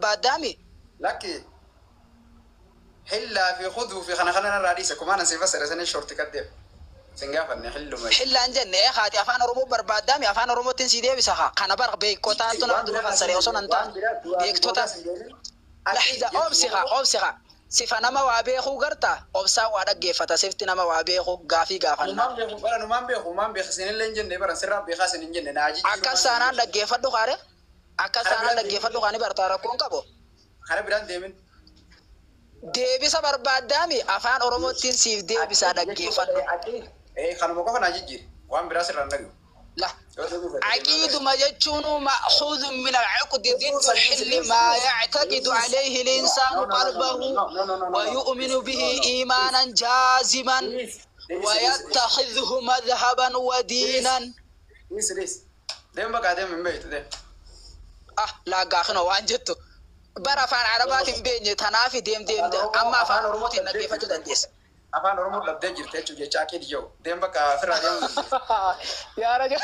بربادامي لكن حلا في خذوا في خنا الرئيس كمان نسيب سرسنا شرط كده سنجافة نحلو ما حلا انجن يا خاتي افان رومو بربادامي افان رومو تنسيدي بسخا خنا برق بيكوتا تنا عبد الله فسري وصل انت ديكتوتا لحظة أوبسخا سيفانا ما وابيخو غرتا أوبسا وادا جيفتا سيفتنا ما وابيخو غافي غافنا نمان بيخ سنين لنجن نبرا سرا بيخا سنين جن ناجي أكاسانا دا جيفت دو خاري أكاسانا دا جيفت دو خاني برتارا كون كابو خاري بران ديمن ديبسا بربادامي أفان أورومو تنسيف ديبسا دا جيفت إيه خانو مكوفا ناجي جير وان برا سرا نجو لا عقيد ما يجون مأخوذ من العقد ضد الحل ما يعتقد عليه الإنسان قلبه ويؤمن به إيمانا جازما ويتخذه مذهبا ودينا ليس دم بقى دم من بيت ده لا قاخنا وانجتو برا فان عربات بيني تنافي ديم ده أما فان رموت النقيفة تدنديس أفان رموت لبدأ جرتة تجي شاكي ديو دم بقى فرا دم يا رجل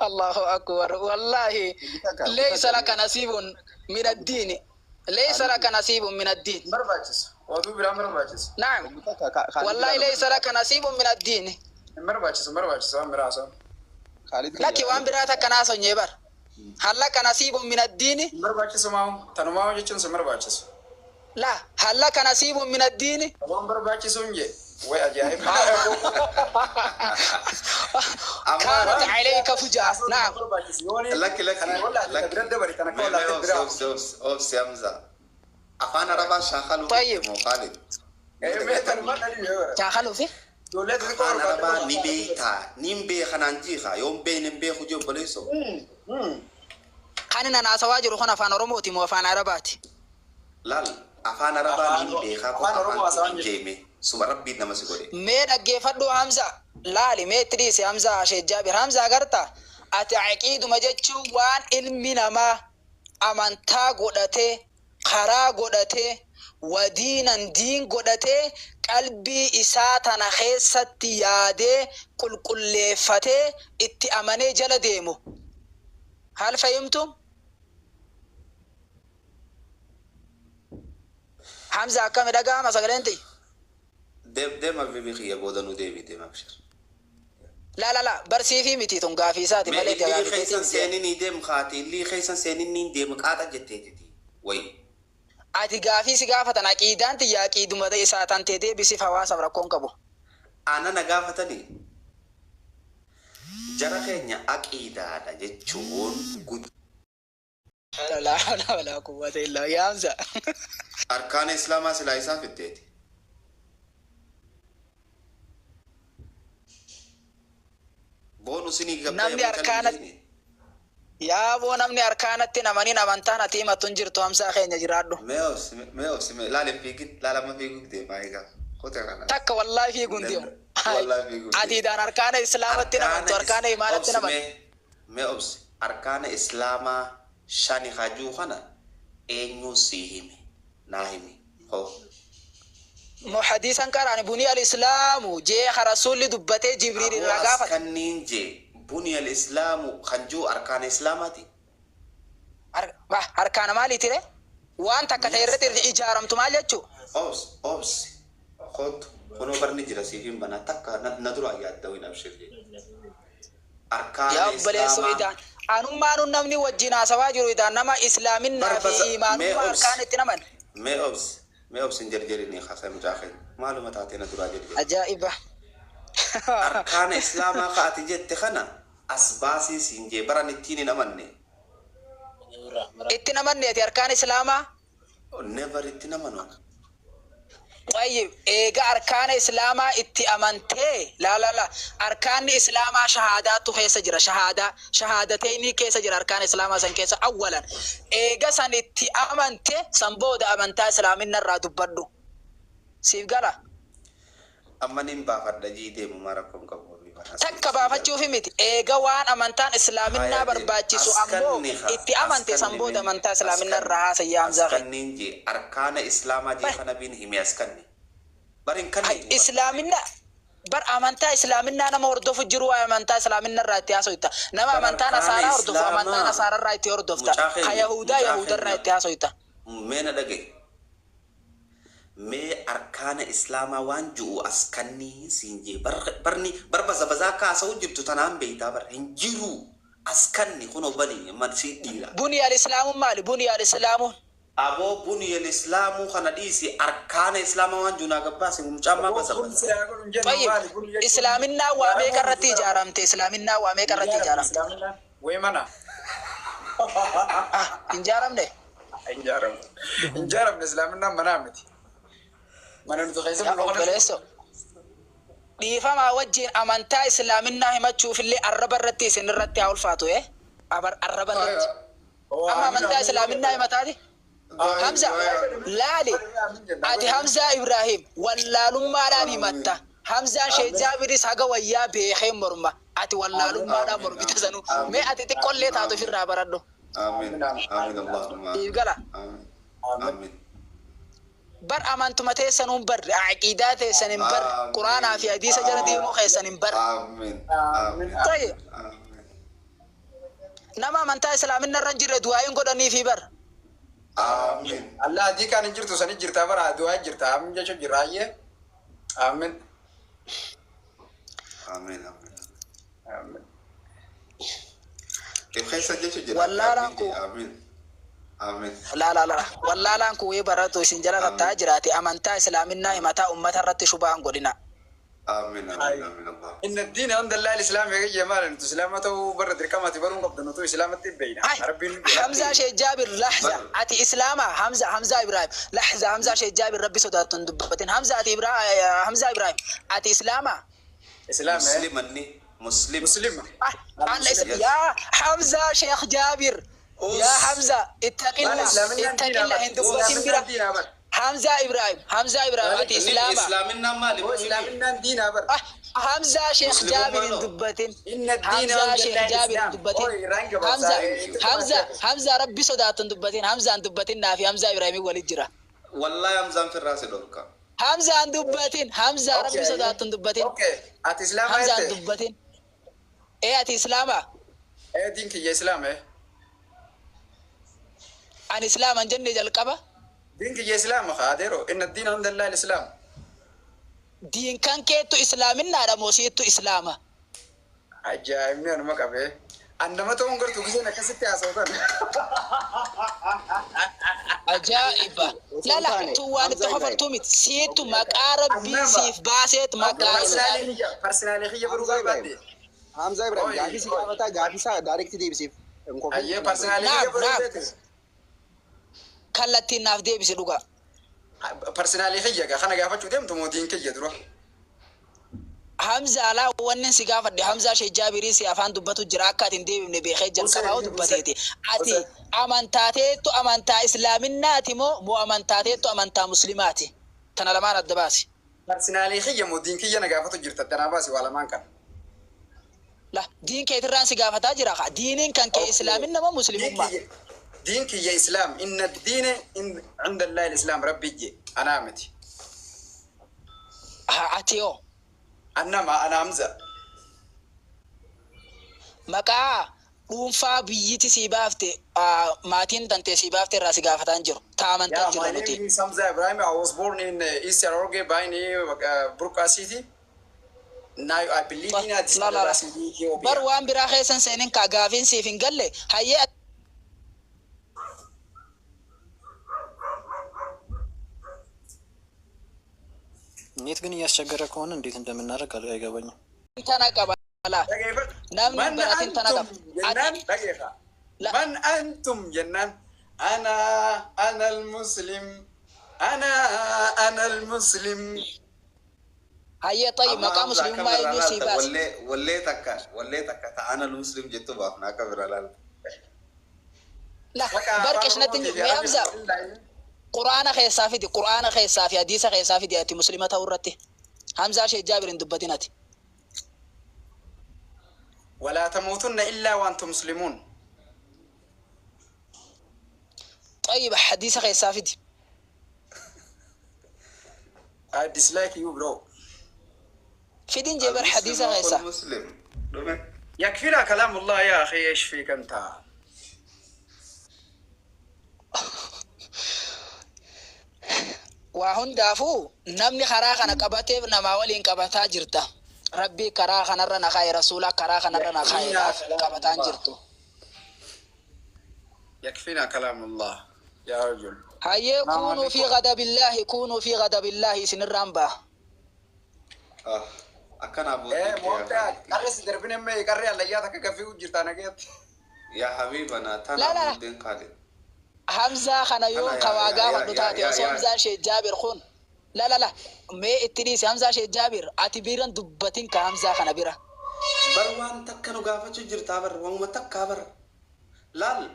الله أكبر والله ليس لك نصيب من الدين ليس لك نصيب من الدين مرباجس وذو برا مرباجس نعم والله ليس لك نصيب من الدين مرباجس مراسو لكن وان براتك ناس نيبر هل لك نصيب من الدين مرباجس ما تنماو جتشن مرباجس لا هل لك نصيب من الدين وان مرباجس ونجي وأجايب كانت عليك فجأة نعم لك أوف سيامزا أفانا ربا شاخلو طيب مخالد شاخلو في أفانا ربا نبيتا نمبي خنانجيخا يوم بي نمبي خجو بليسو خاننا ناس واجرو خنا فانا رموتي مو فانا رباتي لال أفانا ربا نمبي خاكو جيمي سوما ربي نمسي قولي ميدا جيفدو حمزة لالي ميتريسي حمزة عشي جابر حمزة غرطة أتعقيد مججو وان علمنا ما أمانتا قدته خرا قدته ودينا دين قدته قلبي إساتنا خيست ياده كل لفته اتأمني جل ديمو هل فهمتم؟ حمزة كم دقا ما سقلنتي ديما في بخيه بودنو ديما بشر لا برسي في متي تونغا في ساتي مالك يا لي خيسن سينين ديم خاتي لي خيسن سينين ديم قاطا جتيتي وي اتي غافي سغافه عقيدان تي عقيد مده ساتان تي بي صفوا صبر كون كبو انا نغافتني جرخنيا عقيده دا جچون غد لا حول ولا قوه الا بالله اركان الاسلام سلايسا فديتي بونسني نمني أركانت يا بو نمني أركانت نمني نمنتانا تيما تنجر توامسا خين يجرادو ميوس لا لفيك لا ما فيك دي مايغا خوترانا تك والله في غنديو والله في غنديو عدي دان أركان الإسلام تنمن أركان إيمان تنمن ميوس أركان الإسلام شاني خاجو خنا أنيو سيهمي ناهمي هو محدثا كان بني الإسلام جاء رسول دبته جبريل الرغافة كنين جي بني الإسلام خنجو أركان إسلاماتي أركان مالي ترى وأنت كتيرت الإجارة متمالية شو أوبس خد كنو برني جراسيفين بنا تكا ندرو أياد دوين أبشر أركان يا بلي سويدان أنو ما نمني وجينا سواجرو إذا نما إسلامنا في إيمان أركان التنمن ما أبصن جرجريني خاصة متأخر معلومات عتينا دراجة عجائبة أركان الإسلام قاتجت تخنا أسباسي سينجي بران التيني نمني التنمن يا أركان الإسلام never التنمنوا طيب إيجا أركان الإسلام اتأمنته لا أركان الإسلام شهادات كيس جرا شهادتين كيس جرا أركان الإسلام سن كيس أولا إيجا سن اتأمنته سنبود أمنتا إسلامنا الرادو بدو سيف قالا أما نمبا فردجي دي مماركم كبور تكبا فتشو في ميت إيجا وان أمنتان إسلامنا برباجيسو أمو اتأمنته سنبود أمنتا إسلامنا الرها سيام زاخي أركان الإسلام دي خنا بين همي أسكني بارين كني إسلامنا bar amantaa islaaminaa nama hordofu jiru waa amantaa islaaminaa irraa itti haasofta nama amantaa nasaaraa hordofu amantaa nasaaraa irraa itti hordofta ka yahudaa irraa itti haasofta meena dhage mee arkaana islaamaa waan ji'u askanni siinjee barni barbaza bazaa kaasa'u jirtu tanaan beeytaa bar hin jiru askanni kuno bani madsi dhiira buni al-islaamu maali buni al-islaamu abo buni al-islaamu kana dhiisi arkaana islaamaa waan junaa gabbaase mucammaa baza islaaminaa waa meeqa irratti ijaaramte islaaminaa waa meeqa irratti ijaaramte way mana injaaramne injaaramne islaaminaa manaa miti mana nuti keessa beleesso dhiifamaa wajjin amantaa islaaminaa himachuufillee arraba irratti isin irratti haa ulfaatu arraba irratti amma amantaa islaaminaa himataati Hamza laali ati Hamza Ibrahim wallaalummaadhaan himatta Hamza Sheikh Jaabiris haga wayyaa beekee morma ati wallaalummaadhaan mormita sanuu mee ati xiqqollee taatu ofirraa baradhu amiin amiin Allahumma dhiigala amiin bar amantuma teessanuun bar aqiidaa teessanin bar quraanaa fi hadiisa jala deemuu keessanin bar amiin amiin nama amantaa islaaminaa irra jirre du'aayin godhanii fi bar amiin Allah adii kan hin jirtu sani jirta bara du'aa jirta amin jechuun jiraayyee amin amiin amiin keessa jechuun jira wallaalaan ku amiin amiin la wallaalaan ku wee baratu isin jala kattaa jiraate amantaa islaaminaa himataa ummata irratti shubhaan godhina amiin amiin amiin Allah inna diina hunda Allah al-islam ya jamaal nuti islaamatu barra dirqamati barun qabdu nuti islaamatti beeyna rabbiin Hamza Sheikh Jaabir lahza ati islaama Hamza Ibrahim lahza Hamza Sheikh Jaabir rabbi sodaatun dubbatin Hamza Ibrahim ati islaama islam muslim ya Hamza Sheikh Jaabir ya Hamza ittaqilla hindubatin bira Hamza Ibrahim ati islaama islaminna mali islaminna diina bar Hamza Sheikh Jaabir dubbatin inna diina Sheikh Jaabir dubbatin Hamza rabbi sodaatun dubbatin Hamza dubbatin naafi Hamza Ibrahim walit jira wallahi Hamza firraasi dorka Hamza dubbatin Hamza rabbi sodaatun dubbatin okay ati islaama Hamza dubbatin ati islaama dinki ya islam an islaaman jenne jalqaba dinki ya islam khaadero inna diina hunda Allah al-islam diin kan keettu islaaminaadha moosiittu islaama ajaa'ibni anuma qabe annama ta'uun gartuu giseen akkasitti haasawatan ajaa'iba lala tu waan itti hofaltuu miti siitu maqaa rabbii siif baaseet maqaa personaalii kiyya baruu barbaadde Hamza Ibrahim gaafii si gaafataa gaafii isaa direct deebisiif ayyee personaalii kiyya baruu beekte kallattiin naaf deebisi dhuga personaalii kiyya kana gaafachuu deemtu mootiin kiyya dura Hamza laa wannan si gaafadhe Hamza Sheikh Jaabirii si afaan dubbatu jira akka atin deebifne beekee jalqabaa dubbateeti ati amantaateettu amantaa islaaminaati moo amantaateettu amantaa muslimaati tana lamaan adda baasi personaalii kiyya mootiin kiyya na gaafatu jirta danaa baasi waa lamaan kan la diin keetirraan si gaafataa jira ka diiniin kan kee islaaminna moo muslimummaa دينك يا إسلام إن الدين عند الله الإسلام ربي جي أنا أمتي أتيو أنا همزة مكا dhuunfaa biyyiti si baafte maatiin tante si baafte irraa si gaafataan jiru taamantaan jiru nuti. My name is Hamza Ibrahim. I was born in East Aroge by Burqa City. Now I believe in Addis Ababa City, Ethiopia. Bar waan biraa keessan seenin ka gaafiin siif hin galle hayyee ኔት ግን እያስቸገረ ከሆነ እንዴት እንደምናደርግ አይገባኝም። ተናቀባላ ናምን በራቲን ተናቀብ من أنتم جنان أنا المسلم أنا المسلم هيا طيب مقام مسلم ما يجوز بس وليتك أنا المسلم جت بافنا كبر لا بركش نتنجي ما يمزع قرآن خيسافي دي قرآن خيسافي حديث خيسافي دي أتي مسلمة تورتي حمزة شيخ جابر دبتيناتي ولا تموتن إلا وأنتم مسلمون. طيب حديث خيسافي دي I dislike you bro. في دين جبر حديثة غيسا مسلم يكفينا كلام الله يا أخي. إيش فيك أنت؟ وهون دافو نمني خراخ أنا كبتة نما ولين كبتا جرتا ربي كراخ أنا رنا خير رسولا كراخ أنا رنا خير كبتان جرتو يكفينا كلام الله يا رجل. هيا كونوا في غضب الله كونوا في غضب الله سنرامبا أكن أبو موتا كارس دربنا ما كاري على ياتك كفي وجرتانا كيف يا حبيبنا لا، تنا مدين خالد حمزة خنا يوم كواجا فدوتاتي وسومزا شيء جابر خون لا ما اتريس حمزة شيء جابر أتبيرن دبتين كحمزة خنا بيرا بروان تكنو غافة جرتا بر وما تكابر لا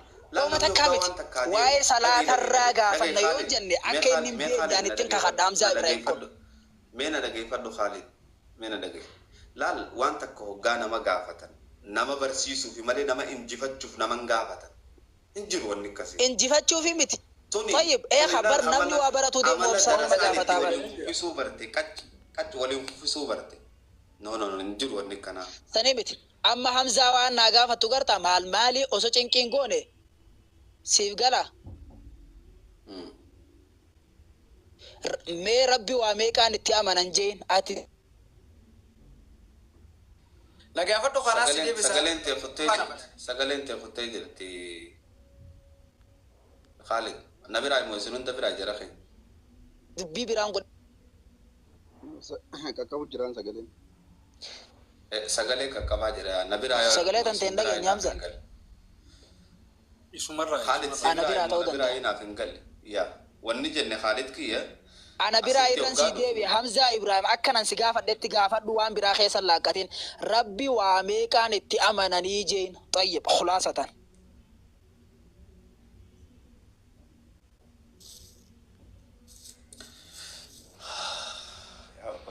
وما تكابت واي صلاة الرجاء فنيوجني أكيد نبي جانتين كخدام حمزة إبراهيم مين أنا جاي فدو خالد مين أنا جاي لا وان تكو غانا ما غافة نما برسيسو في مالي نما إنجفت شوف نما غافة إنجر ونكسي إنجفت شوفي متي طيب إيه خبر نمني وابرتو دي موبسان ما غافة في سوبرتي كات ولي في سوبرتي نو إنجر ونكنا سنيمتي أما حمزة وان غافة تغرتا مال مالي أوسو چنكين غوني سيف غلا مي ربي وامي كان اتياما ننجين آتي لقى فتو خلاص دي بس سجلين تفتي جرتي خالد النبي راي موسنون تفرع جرخي بيبران قد كاكاو جيران سجلين سجلين كاكاو جيران النبي راي سجلين تنتين نيامزا خالد النبي راي نافنقل يا ونجن خالد كي أنا براي تنسي ديبي حمزة إبراهيم أكنا سقافة دتي قافة دوان برا خيسا لاكتين ربي وامي كان اتي أمانا نيجين طيب خلاصة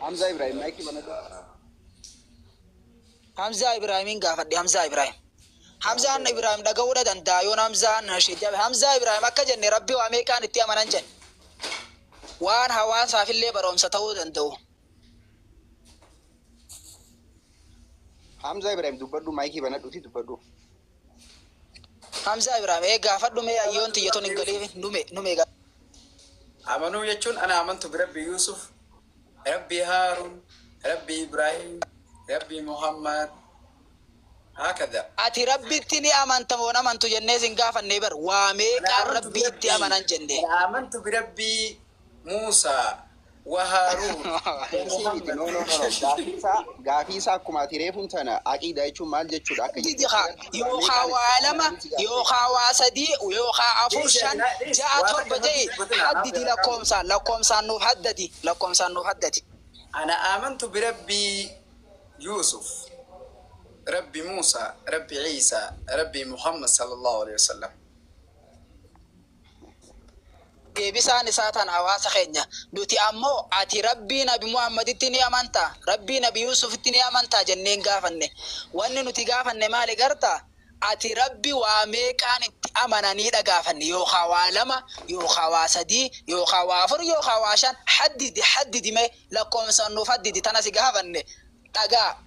حمزة إبراهيم مايكي بنا حمزة إبراهيم قافة دي حمزة إبراهيم حمزة إبراهيم دقودة دايون حمزة نشيد حمزة إبراهيم أكا جني ربي وامي كان اتي أمانا نجن وان حواسا في اللي بروم ستو دندو حمزة إبراهيم دبردو مايكي بنا دوتي دبردو حمزة إبراهيم إيه قافة دومي أيون تيجتو نقلي نومي آمنوا يجون أنا آمنت بربي يوسف ربي هارون ربي إبراهيم ربي محمد هكذا أتي ربي تني أمانت مونا أمانتو جنة قافة نيبر وامي كان ربي تي أمانا جنة آمنت بربي موسى وهارون نو غافيسا كما تريفون تنا عقيدة يجون مال جتشود يوخا وعلما يوخا واسدي ويوخا عفوشان جاءت بجي حددي لكم سانو حددي أنا آمنت بربي يوسف ربي موسى ربي عيسى ربي محمد صلى الله عليه وسلم بيسان ساتان حواس خينيا دوتي أمو أتي ربي نبي محمد تني أمانتا ربي نبي يوسف تني أمانتا جنين غافنة واني نتي غافنة مالي غرتا أتي ربي وامي كان أماناني دا غافنة يوخا والما يوخا واسدي يوخا وافر يوخا واشان حددي مي لكم سنو فددي تناسي غافنة تغا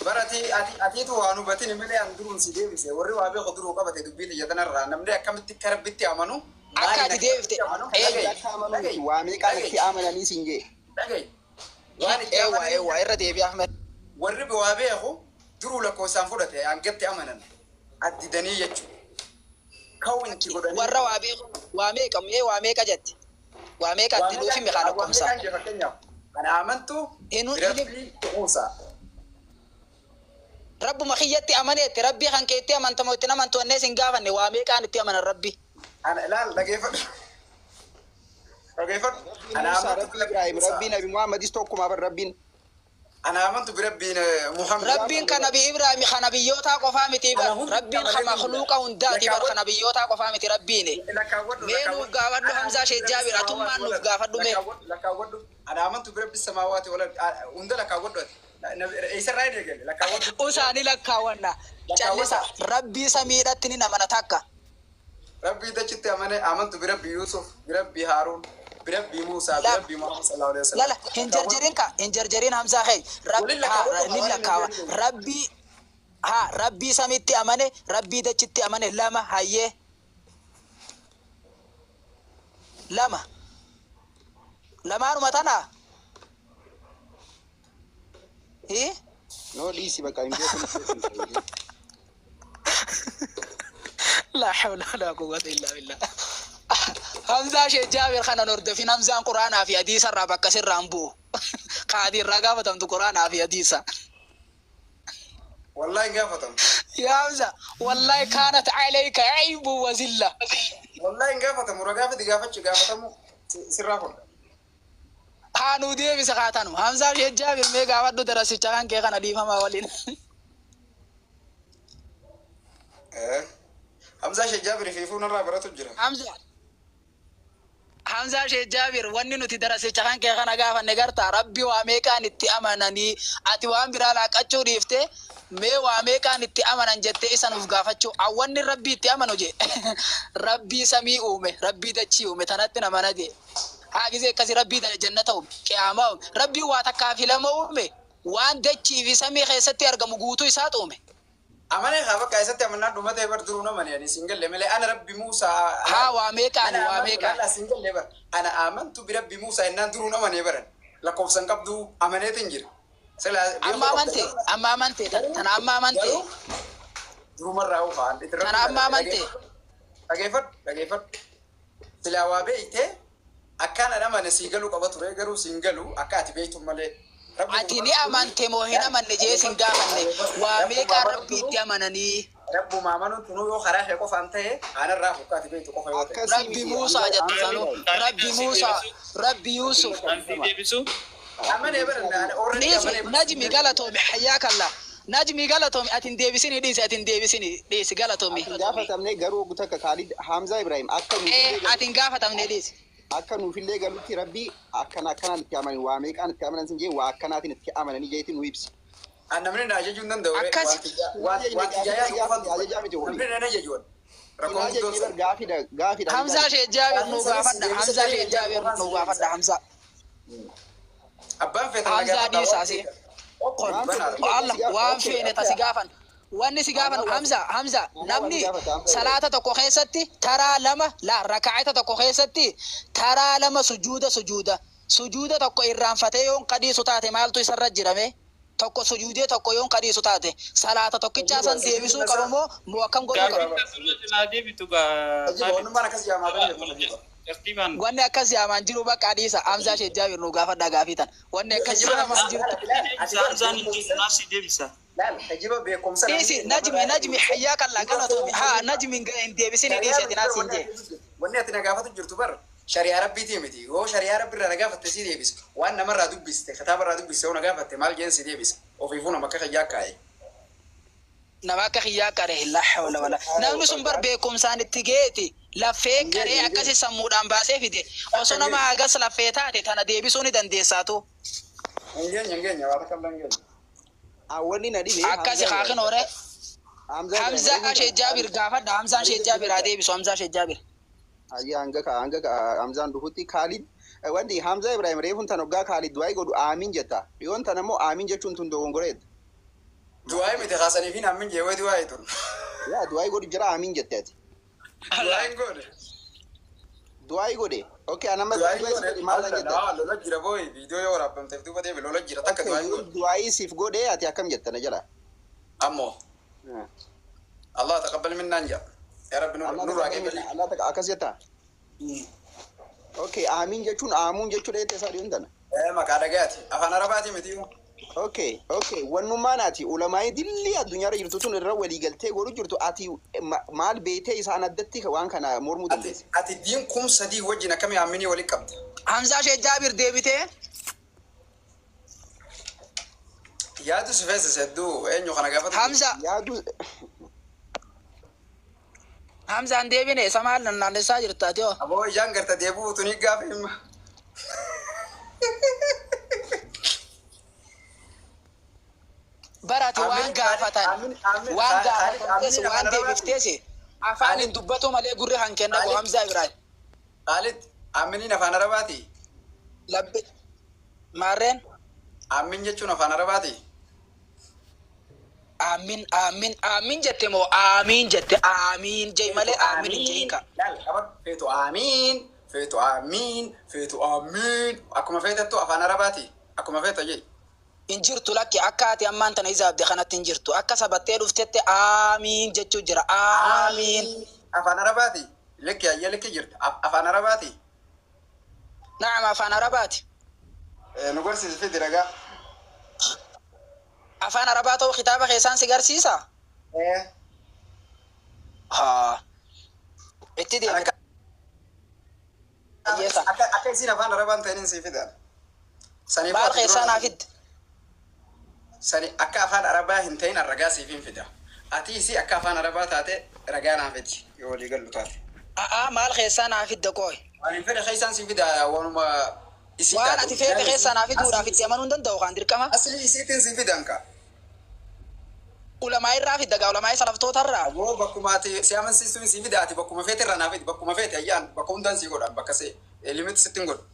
براتي أتي توانو باتي نملي أندرون سيدي بسي وري وابي خدرو قبتي دبيتي يدنا رانا نملي أكامتي كربتي أمانو أكاد ديفت وامي كان اتي أمانا نيسينجي ايوه الردي يا احمد وري بوابي اخو درو لكو سانفودته انقتي امانا ادي دني يچو كون تي غدني ورا وامي كم وامي كجت وامي كدلو في مخالكم سا انا امنت بربي موسى رب مخيتي امانيت ربي خان كيتي امانت موتنا من تو الناس غافن وامي كانت امن ربي انا لا كيف أنا آمنت بربي ربي نبي محمد استوكم أبر ربي أنا آمنت بربي محمد ربي كان نبي إبراهيم خان نبيوتا قفامتي ربي خان مخلوقا ونداتي بر خان نبيوتا قفامتي ربيني مينو غافدو حمزة شيء جابر أتوما نو غافدو مي أنا آمنت بربي السماوات ولا وند لك ودو إيش الرأي ده لك ودو أساني لك وانا جالسا ربي سميرتني نمنا تاكا ربي ده شتى آمنت بربي يوسف بربي هارون بربي موسى لا. بربي محمد صلى الله عليه وسلم لا هنجرجرين همزة خي ربي ربي سميتي أمانة ربي دچتي أمانة لما هاي لما رمتنا إيه No dhiisi bakka hin beeku. لا حول ولا قوة إلا بالله همزة شيء جابر خنا نرد في همزة القرآن في حديث الرابع كسر رامبو قادر رقابة تم القرآن في حديث والله قافتهم يا همزة والله كانت عليك عيب وزلة والله قافتهم ورقافة قافتهم سرافهم هانو دي بسخاتانو همزة شيء جابر ميغا ودو درسي چاكان كي خنا ديفا ما ولين حمزة شيخ جابر في فون الرابرة تجرى حمزة شيخ جابر واني نتي درسي چاكان كي خنا غافا نغرتا ربي واميكا نتي اماناني اتي وان برالا قچو ديفته مي واميكا نتي امانان جتي اسان وغافچو اواني ربي تي امانو جي ربي سمي اومي ربي دچي اومي تناتي نمانا دي هاجي كسي ربي دا جنته قيامه ربي واتكافي لمومي وان دچي في سمي خيستي ارغمو غوتو يساتومي أمانة خابك كايسة أمانة دوما تبر درونا من يعني سنجل لملة أنا ربي موسى ها واميكا لا سنجل لبر أنا آمنت بربي موسى إن درونا من يبرن لكم سنكب دو أمانة تنجر سلا أما أمانتي تنا أما أمانتي دروما راو فان تنا أما أمانتي لقيفت سلا وابيته أكان أنا من سيجلو كبتوري جرو سنجلو أكاتي بيتهم ملة أتيني أمانتي موهنا من نجي سنجامني واميكا ربي تيامنني رب ما منو تنو يو خراش يكو فانته أنا راح أكاتي بيتو كفاية ربي موسى جتسانو ربي موسى ربي يوسف أمانة يبرن نيسي نجمي غلطومي حياك الله نجمي غلطومي أتين ديبسيني ديسي غلطومي Gaafatamnee garuu gutaka Khalid Hamza Ibrahim أتين غافتامني ديسي akka nuufillee galutti rabbii akkanaan itti amanan waa meeqaan itti amanan sin jee waa akkanaatiin itti amananii jeetiin nu ibsi. أنا من الناجي جندن دوري حمزة شيء جابر نوغا فدا حمزة حمزة دي ساسي الله وان فين تسيغافن واني سيغافن حمزة نمني صلاة تكو خيستي ترى لما لا ركعة تكو خيستي ترى لما سجودة تكو إرام فتيون قدي ستاتي مالتو يسرج جرمي تكو سجودة تكو يون قدي ستاتي صلاة تكو جاسن ديبسو كرمو موكم قولي wanni akkas yaaman jiru bakka adiisa Hamza Sheikh Jabir nu gaafadha gaafitan wanni akkas yaaman jiru ديسي نجمي حياك الله قالوا ها نجمي ديبسيني ديسي تناسين جي wanni ati nagaafatu jirtu bar shari'a rabbiiti miti yoo shari'a rabbi irraa nagaafatte si deebisa waan namarraa dubbiste kitaaba irraa dubbiste yoo nagaafatte maal jeen si deebisa ofiifuu nama akka xiyyaa kaa'e nama akka xiyyaa qaree la hawla wala namni sun bar beekumsaan itti geeti lafee qaree akkasi sammuudhaan baasee fide osoo nama agas lafee taate tana deebisuu ni dandeessaatu hingeenya waa takka illee hingeenya awwanni na dhibee akkasi haakin hore Hamza Sheikh Jabir gaafadha Hamza Sheikh Jabir haa deebisu Hamza Sheikh Jabir hanga Hamzaan dhufutti Khalid wanti Hamza Ibrahim reefun tan hoggaa Khalid du'aa godhu aamin jetta dhiyoon tan ammoo aamin jechuun tun dogongoreedha du'aa miti haasanii fi aamin jee wayi du'aa tun yaa du'aa godhu jira aamin jetteeti du'aa godhe okay anama lola jira boy video yoo waraabamteef duuba deebi lola jira takka du'aa siif godhe ati akkam jettana jala ammoo Allah taqabbal minna anja ya rabbi nur aqibali Allah akkas jetta okay aamin jechuun aamuun jechuudha jettee isaa dhiyoon tana maqaa dhagaati afaan arabaati miti okay wannummaan ati ulamaa'ii dilli addunyaarra jirtu tun irra walii galtee godhu jirtu ati maal beetee isaan addatti waan kana mormuu dandeessa ati diin kum sadii wajjin akkamii aaminii walii qabda Hamza Sheikh Jabir deebitee yaadu sifeessa sedduu eenyu kana gaafatu Hamza yaadu Hamza an deebine samaal nannaalessaa jirtaati yoo aboo ijaan garta deebuu tuni gaafa himma barati waan gaafatan waan deebifteesi afaan hin dubbatu malee gurri hankenna go Hamza Ibrahim Khalid Aaminiin afaan Arabaati. Labbi maarreen Aamin jechuun afaan Arabaati. aamin jette moo aamin jette aamin jee malee aamin hin jeeka. Laal qaban feetu aamin. Feetu aamin. Feetu aamin. Akkuma feetettu afaan Arabaati. Akkuma feeta jee. In jirtu lakki akka ati ammaan tana izaabde kanatti hin jirtu. Akka sabattee dhuftette aamin jechuu jira. Aamin. Afaan Arabaati. Lekki ayya lekki jirta. Afaan Arabaati. Naam afaan Arabaati. Nu gorsiisi fidi ragaa. Afaan Arabaa ta'uu kitaaba keessaan si garsiisa? Haa. Itti deemi. Akka isin afaan Arabaan ta'iniin si fidan. Maal keessaa naa fidde? Sani akka afaan Arabaa hin ta'in ragaa siif hin fida. Ati isi akka afaan Arabaa taate ragaa naa fidi yoo walii gallu taate. Maal keessaa naa fidde qooy? Waan fedhe keessaan si fida waanuma isi taate. Waan ati fedhe keessaa naa fiduudhaaf itti amanuu hin danda'u kan dirqama? Asli isiitiin si fidan ka. Ulamaa irraa fidda gaa ulamaa salaftoota irraa? Woo bakkuma ati si amansiisuun si fida ati bakkuma feete irraa naa fidi bakkuma feete ayyaan bakka hundaan si godhan bakka see limiti sittin godhu.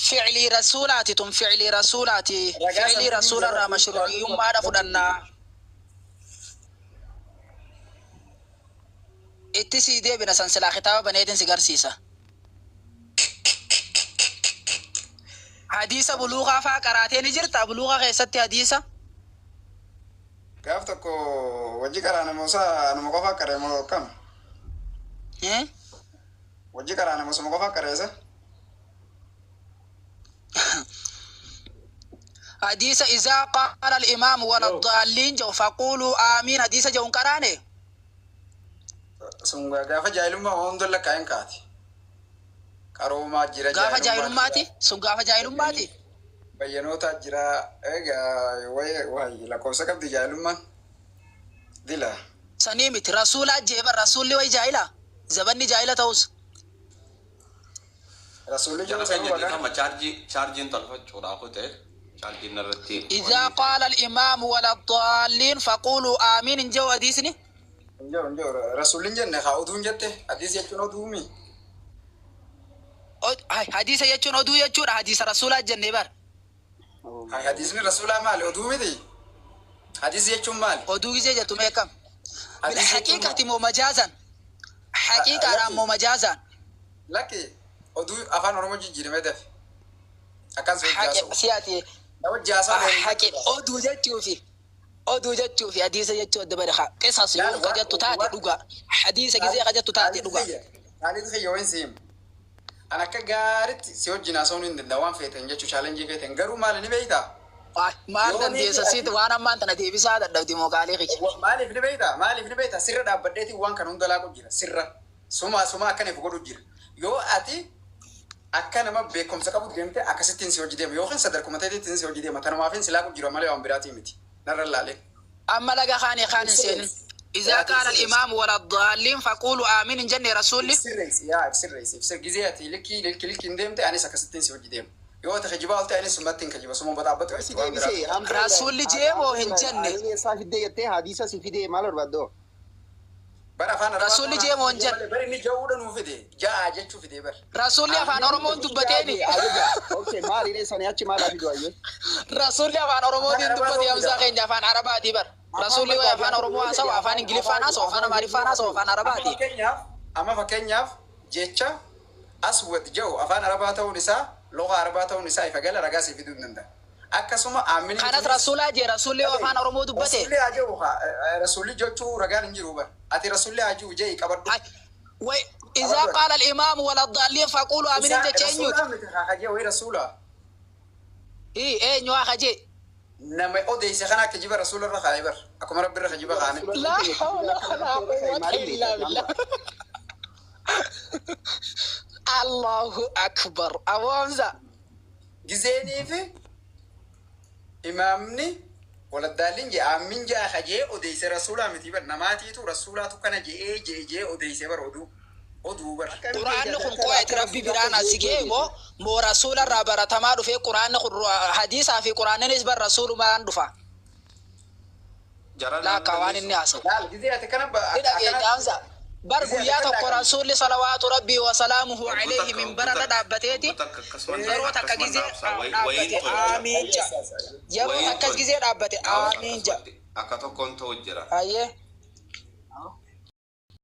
فعلي رسولاتي تم فعلي رسولاتي فعلي رسول الرا مشروعي ما عرف دنا اتسي دي بنا سنسلا خطاب بنيدن سيغار سيسا حديث بلوغا فا قراتين جرتا بلوغا غيستي حديثا Gaaf tokko wajji qaraana moosaa anuma qofa qaree moo kam? Wajji qaraana moosuma qofa qareesa? حديث إذا قال الإمام ولا الضالين جو فقولوا آمين حديث جو قرانه Sun gaafa jaahilummaa waan dolla kaa'een kaati. Qaroomaa jira gaafa jaahilummaati sun gaafa jaahilummaati bayyanoota jira egaa wayi lakkoofsa qabdi jaahilummaan dila. sanii miti rasuula jeeba rasuulli way jaahila zabanni jaahila ta'us Rasuulli Jara jiru keenya sanuu dhiifama chaarjiin tolfachuudhaa kute chaarjiin irratti. إذا قال الإمام ولا الضالين فقولوا آمين إن جو حديثني Njoo rasuulli jenne haa oduun jette hadiis jechuun oduumi. حديث يجون أدو يجون حديث رسول الجنة بار Hadiisni rasuulaa maali oduu miti? Hadiis jechuun maali? أدو جزء جتومي كم حديث بالحقيقة مو مجازا حقيقة رام مو مجازا Lakki oduu afaan Oromoo jijjiiramee dafe. Akkan sun حقيقة jaasu. سياتي Nama jaasaa حقيقة أدو جتو في حديث جتو الدبر خا قصص يوم كجتو تاتي دوغا حديث جزء كجتو تاتي دوغا Hadiis kiyya wayin siim. An akka gaaritti si wajjin haasa'uun hin danda'a waan feeten jechuu chaalenjii feeten garuu maali ni beeytaa? maal dandeessa siit waan ammaan tana deebisaa dadhabdi moogaalee kiyya Maaliif ni beeytaa? Maaliif ni beeytaa? Sirra dhaabbadheeti waan kan hunda laaqu jira. Sirra. Suma akkaniif godhu jira. Yoo ati akka nama beekumsa qabu deemte akkasittiin si hojii deema yookiin sadarkuma ta'eettiin si hojii deema tanumaafin si laaqu jira malee waan biraatii miti. Narra laalee. أما لقى خاني خان سين إذا قال الإمام ولا الضالين فقولوا آمين جنة رسولي Sirreessi gizeeti likki deemte anis akkasittiin si hojii deema. Yoo ta'e kijibaa olte anis summattiin kijiba summa badaabbatu waan biraa. رسولي جيبو هن جنة Isaa fiddee jettee hadiisa si fidee maal barbaaddo? Bara afaan Rasuulli jeema waan jedhu. Bari inni jawuudha nuu fide. Ja'a jechuu fide bar. رسولي أفان أورمون دبتيني Okay, maali inni sanii achi maal afiduu ayyee? رسولي أفان أورمون دبتي أمسا خين أفان عرباتي بر رسولي وأفان أورمون أسوا أفان إنجليز فانا سو أفان أماري فانا سو أفان عرباتي Amma fakkeenyaaf jecha aswad jahu afaan arabaa ta'uun isaa loqa arabaa ta'uun isaa ifa gala ragaa si fiduu hin danda'a. Akkasuma aamini كانت رسولة جي رسولي وأفان أورمون دبتي Rasuulli haa jahu rasuulli jechuu ragaan hin jiru bar. Ati rasuulli haa jiru jee qabadhu. إذا قال الإمام ولا الضالين فقولوا آمين جتشينيوت Rasuulaa miti haa jee wayi rasuula. إيه نيوا خجي Nama odeesse kana akka jiba rasuula irra kaa'e bar. Akkuma rabbi irra jiba kaa'ane. لا حول ولا قوة إلا بالله الله أكبر أوامزا Gizeenii fi imaamni waladdaalliin jee aamin jaa hajee odeesse rasuulaa miti bar. Namaatiitu rasuulaatu kana jee odeesse bar oduu bar. قرآن نخون قوة ربي برانا سيجي مو رسول الرابرة تمارو في قرآن نخون حديثة في قرآن نسبة رسول ما ندفع Jara لا كوان الناس Laal gizee ati kana إذا جاء جامزا bar guyyaa tokko rasuulli salawaatu rabbii wa salaamuhu alayhi min bararra dhaabbateeti yeroo takka gizee dhaabbate aamiin jedha yeroo takka gizee dhaabbate aamiin jedha akka tokkoon ta'u jira ayyee